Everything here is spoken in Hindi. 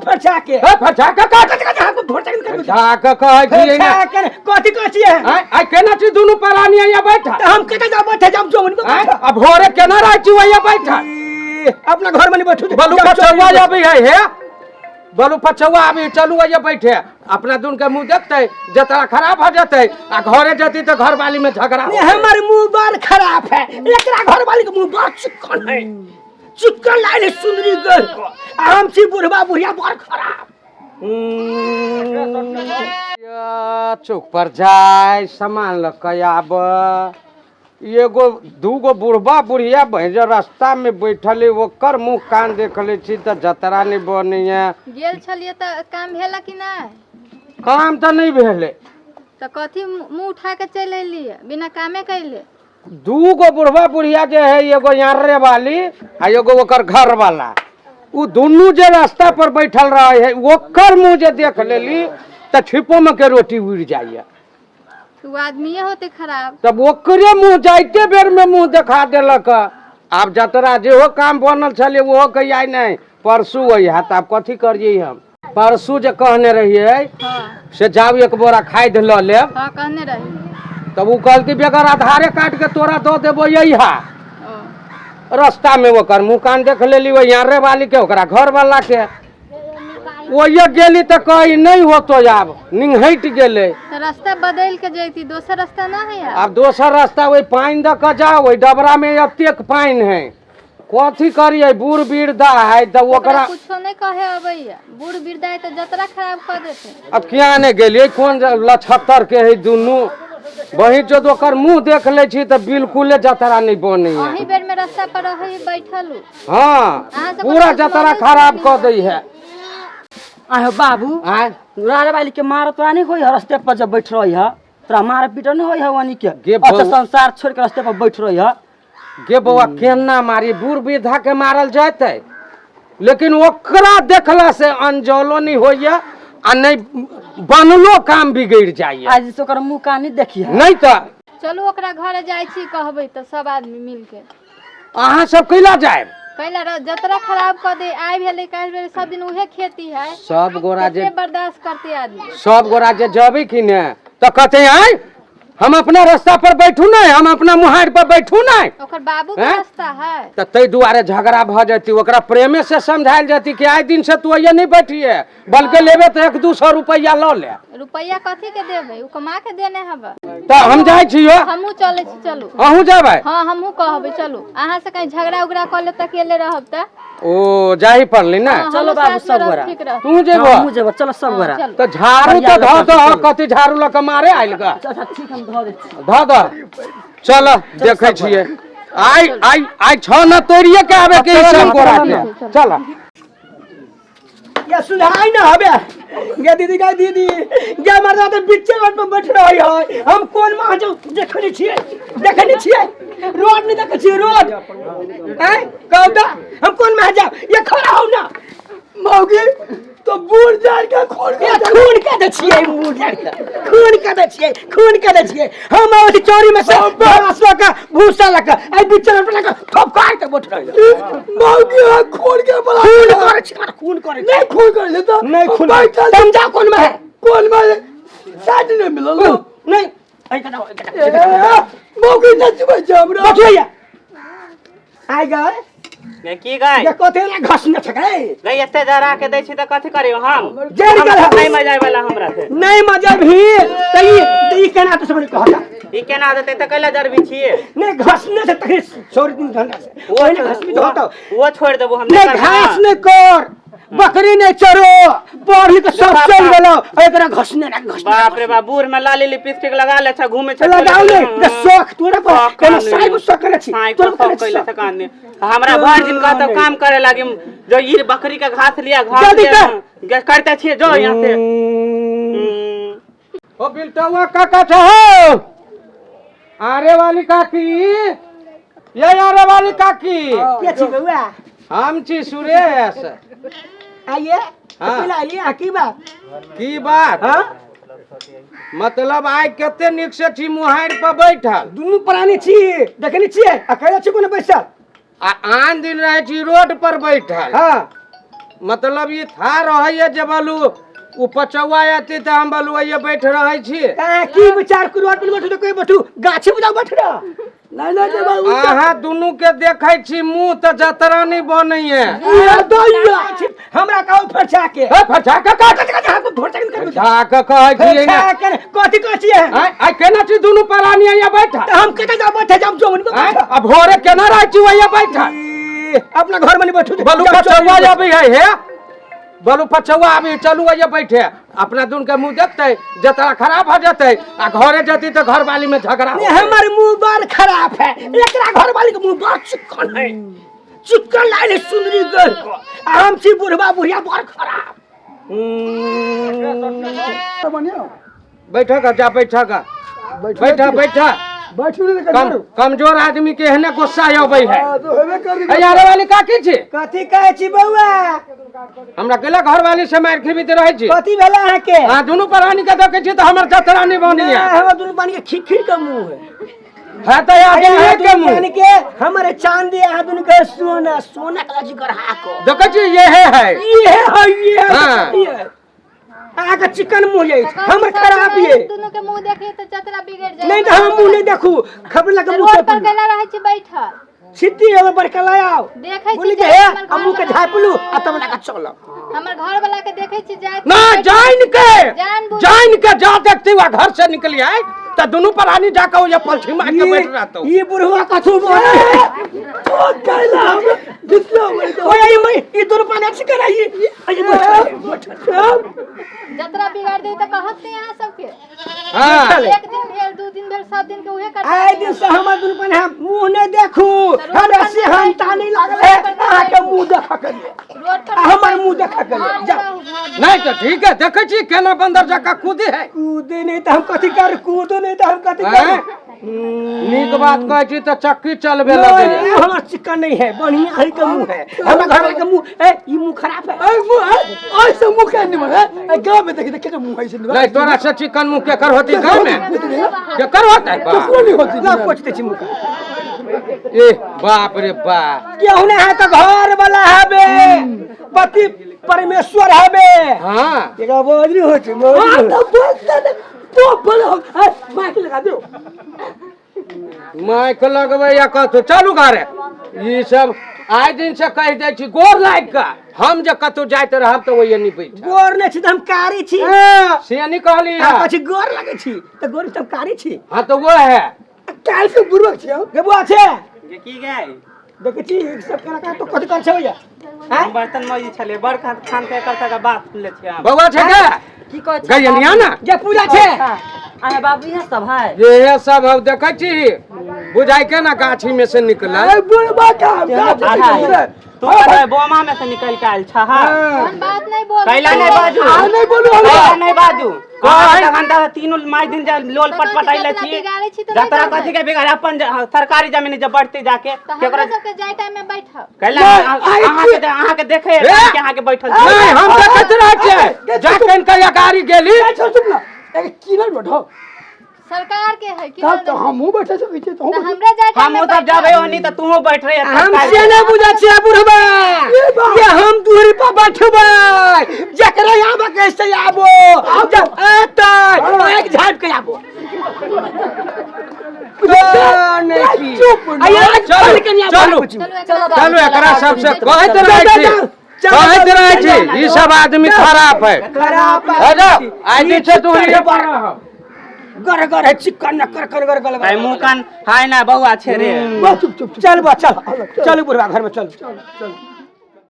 फरछा के कथी कथी है आई केना छी दुनु परानी या बैठा हम केना जा बैठे जब जो मन अब भोरे केना रह छी या बैठा अपना घर में नहीं बैठू बलू पचौआ अभी है बलू पचौआ अभी चलू ये बैठे अपना दुन के मुंह देखते जतरा खराब हो जाते आ घरे जती तो घर वाली में झगड़ा नहीं हमारे मुंह बार खराब है एकरा घर वाली के मुंह बार चिकन है चिकन लाइले सुंदरी गर्ल को हम छी बुढ़वा बुढ़िया बार खराब चौक पर जाए सामान लके आब एगो दूगो बुढ़वा बुढ़िया भैज रास्ता में बैठले ओकर मुंह कान देख ले छी त जतरा नहीं बनिए गेल छलिए त काम भेला कि नहीं काम तो नहीं भेले त कथी मुंह उठा के चल एलिए बिना कामे कैले दूगो बुढ़वा बुढ़िया जे है एगो यारे वाली आ एगो ओकर घर वाला उ दोनों जे रास्ता पर बैठल रहे है ओकर मुंह जे देख लेली त छिपो में के रोटी उड़ जाइए तू आदमी होते खराब तब ओकरे मुंह जाइते बेर में मुंह दिखा देलक आब जतरा जे हो काम बनल छले वो कहिया नहीं परसू वही है तब कथी करिए हम परसू जे कहने रहिए से जाओ एक बोरा खाद ल ले हां कहने रही तब वो कहलती बेगर आधारे काट के तोरा दो देबो यही रास्ता में ओकर मुंह कान देख लेली वो यारे वाली के ओकरा घर वाला के वो ये गेली तो कहीं नहीं होतो आब निंघट गेले तो रास्ता बदल के जैती दोसर रास्ता ना है यार अब दोसर रास्ता वही पानी द के जाओ वही डबरा में अतेक पानी है कथी करिए बूढ़ वृद्धा है तो ओकरा कुछो नहीं कहे अबैया बूढ़ वृद्धा है तो जतरा खराब कर देते अब क्या ने गेलिए कौन लछत्तर के है दुनू वही जो ओकर मुंह देख ले छी तो बिल्कुल जतरा नहीं बने है वही बेर में रास्ता पर रही बैठलू हां पूरा जतरा खराब कर दई है आयो बाबू रारे वाली के मार तोरा नहीं होई रास्ते पर जब बैठ रही है तोरा मार पीट नहीं होई है वानी के अच्छा संसार छोड़ के रास्ते पर बैठ रही है गे बउआ केना मारी बूढ़ वृद्धा के मारल जाते लेकिन ओकरा देखला से अनजलो नहीं होइए आ नहीं बनलो काम बिगड़ जाइए आज से ओकर मुंह कान नहीं देखिए नहीं तो चलू ओकरा घर जाई छी कहबै त सब आदमी मिल के अहाँ सब कैला जाए कैला जतरा खराब कर दे आइ भेले काल बेर सब दिन उहे खेती है सब गोरा जे बर्दाश्त करते आदमी सब गोरा जे जबे कि ने तो कहते हैं हम अपना रास्ता पर बैठू नहीं हम अपना मुहार पर बैठू नहीं ओकर बाबू के रास्ता है तो तै दुआरे झगड़ा भ जाती ओकरा प्रेमे से समझाइल जाती कि आइ दिन से तू ये नहीं बैठिए बल्कि लेबे तो 100-200 रुपया ल ले रुपया कथी के देबे उ कमा के देने हबे तो हम जाय छियो हमहू चले छी चलू अहू जाबै हां हमहू कहबे चलू अहाँ से कहीं झगड़ा उगड़ा कर ले त अकेले रहब त ओ जाही पड़ली ना चलो बाबू सब गोरा तू जेबो हम जेबो चलो सब गोरा तो झाड़ू तो धो दो कथी झाड़ू ल के मारे आइल का अच्छा ठीक हम धो दे धो दो चल देखे छिए आई छ न तोड़िए के आवे के सब गोरा के चल ये सुनाई ना हबे ये दीदी का दीदी ये मरदा तो बिच्चे रोड पर बैठ रही है हम कौन मां जो देखनी छिए रोड नहीं देखे छिए रोड हैं कहदा हम कौन मां जा ये खड़ा हो ना मौगी तो बूढ़ जान का खून का दे छिए बूढ़ जान का खून का दे छिए हम आवती चोरी में से असवा का भूसा लगा आई बिच्चे रोड पर लगा ठोकार के बैठ रही मौगी खून के बला खून करे नहीं खून तुम जा कौन में साथ नहीं मिलल नहीं आई कदा मौगी नच बजा हमरा बैठिया आई गए ने की गई ये कथे ना घस न छके गई एते जरा के दै छी त कथि करियो हम जेल गेल नहीं मजा वाला हमरा से नहीं मजा भी तई केना तो सब कहता ई केना देते त कैला जरबी छिए नहीं घसने से तक छोड़ दिन धंधा से वो नहीं घस भी होता वो छोड़ देबो हम नहीं घास नहीं कर बकरी नहीं चरो पढ़ के सब चल गेलो एकरा घसने ना घस बाप रे बाप बूढ़ में लाली लिपस्टिक लगा ले छ घूमे छ लगाओ नहीं शौक तोरा पर केना साइब शौक करे छी तोरा कैला त कान हमरा भर दिन का तो काम करे लागे जो ये बकरी का घास लिया घास करते छिए जो यहां से ओ बिल्टवा काका हो आरे वाली काकी ये आरे वाली काकी के छी बउआ हम छी सुरेश आइए अकेला आइए की बात हां मतलब आइ कते निक से छी मुहार पर बैठल दुनु प्राणी छी देखनी छी अकेला छी कोन बैठल आ आन दिन रहे छी रोड पर बैठल हां मतलब ये था रहे जे बोलू उ पचौआ आती तो हम बोलू ये बैठ रहे छी की विचार करू रोड पर बैठू तो कोई बैठू गाछी बुझा बैठ रहा नहीं जे बाबू अहाँ दुनू के देखै छी मुंह त जतरा नहीं बनैये ये दैया हमरा कहू फरछा के फरछा के काट को फरछा के करू फरछा के कहै छी फरछा के कथि कहै छी आई केना छी दुनू प्राणी यहाँ बैठा हम कते जा बैठे जब जोन को अब भोरे केना रहै छी यहाँ बैठा अपना घर में नहीं बैठू बोलू पचौआ आबी है बोलू पचौआ अभी चलू ये बैठे अपना दुन के मुंह देखते जतरा खराब हो जाते आ घरे जती तो घर वाली में झगड़ा हमारे मुंह बार खराब है एकरा घर वाली के मुंह बार चिकन है चिकन लाइले सुंदरी गल को हम छी बुढ़वा बुढ़िया बार खराब बैठा का जा बैठा का बैठा बैठा बैठू कमजोर आदमी के हने गुस्सा आबै है तो हेबे कर यार वाली का की छी कथि कहै छी बौआ हमरा केला घर वाली से मार खीबी रहै छी कथि भेला है के हां दुनु प्राणी के देखे छी तो हमर जतरा नहीं बनी है हम दुनु पानी के खिखिर के मुंह है तो आगे के मुंह के हमारे चांदी आ दुनु के सोना सोना का जिगर हाको देखे छी ये है ये आगे चिकन मुंह है हमर खराब है दोनों के मुंह देखिए तो चतरा बिगड़ जाए नहीं तो हम मुंह नहीं देखू खबर लगा मुंह रोड पर केला रहे छी बैठल सिटी हम पर कलायाओ देखै छी बोली जे हम मुंह के झापलू आ तब लगा चलो हमर घर वाला के देखै छी जाय ना जान के जा देखते हुआ घर से निकली आए तो दोनों प्राणी जाकर ये पलछी मार के बैठ रहता ये बुढ़वा कथु बोले तो कहला हम दिखलो ओए ये दोनों पानी से कराई जतरा बिगाड़ दे तो कहत नहीं यहाँ सबके हां एक दिन भेल दो दिन भेल सब दिन के उहे कर आए दिन से हमर दोनों पानी हम मुंह नहीं देखू हमरा से हम तानी लागल है आके मुंह देखा कर रोड पर हमर मुंह देखा कर जा नहीं तो ठीक है देखे छी केना बंदर जाका कूदे है कूदे नहीं तो हम कथि कर कूदो नहीं तो हम कथि कर नीक बात कहै छी तो चक्की चलबे लगे हमार चिकन नहीं है बढ़िया है के मुंह है हमरा घर वाले के मुंह ए ई मुंह खराब है ए मुंह ऐसे मुंह के नहीं है गांव में देख के मुंह ऐसे नहीं तोरा से चिकन मुंह के कर होती गांव में के कर होता है बा नहीं होती ना पूछते छी मुंह ए बाप रे बाप केहू ने है तो घर वाला हबे पति परमेश्वर हबे हां एका बोझरी होती बोझरी तो बोलता ने तो बोलो माइक लगा दो माइक लगबै या कतो चालू करे ई सब आइ दिन से कह दे छी गोर लाग का हम जे कतो जाइत रहब तो ओये नहीं बैठ गोर ने छी त हम कारी छी से नहीं कहली પછી गोर लागे छी त गोर त कारी छी हां तो वो है काल के बुरबक छी गेबो আছে जे की गय देखे छी सब करा तो कथि कर छै या हम बर्तन मजी छले बड़ खान के करता का बात ले छी हम बउआ छै का की कहै छै गयनिया ना जे पूजा छै अरे बाबू ये सब है ये सब हम देखै छी बुझाई के ना गाछी में से निकला बुरबा का तू बोमा में से निकल के आइल छ हां हम बात नहीं बोल कैला नहीं बाजू नहीं बोलू कैला नहीं बाजू घंटा तीनों माई दिन लोल पटपटाइले छी जतरा कथि के बिगाड़ अपन सरकारी जमीन जब बढ़ते जाके तो हमरा सब के जाय टाइम में बैठब कैला अहाँ के देखे के अहाँ के बैठल नहीं हम देखत रह छै जाके इनका या गाड़ी गेली चुप ना किनल बैठो सरकार के है कि तब तो हमहू बैठे से पीछे तो हमरा जाय टाइम हम में तब जाबे ओनी त तू बैठ रहे हम से न बुझा छै बुढ़बा ये हम दूरी पर बैठबै जकरा आबे कैसे आबो जब एतै एक झाप के आबो चलो एकरा सबसे कहैत रहै छी ई सब आदमी खराब है आइ दिन से दूरी पर रह गर गर है चिकन न कर कर गर भाई मुंह कान हाय ना बउआ छे रे चुप चुप चल बा चल चल बुढ़वा घर में चल चल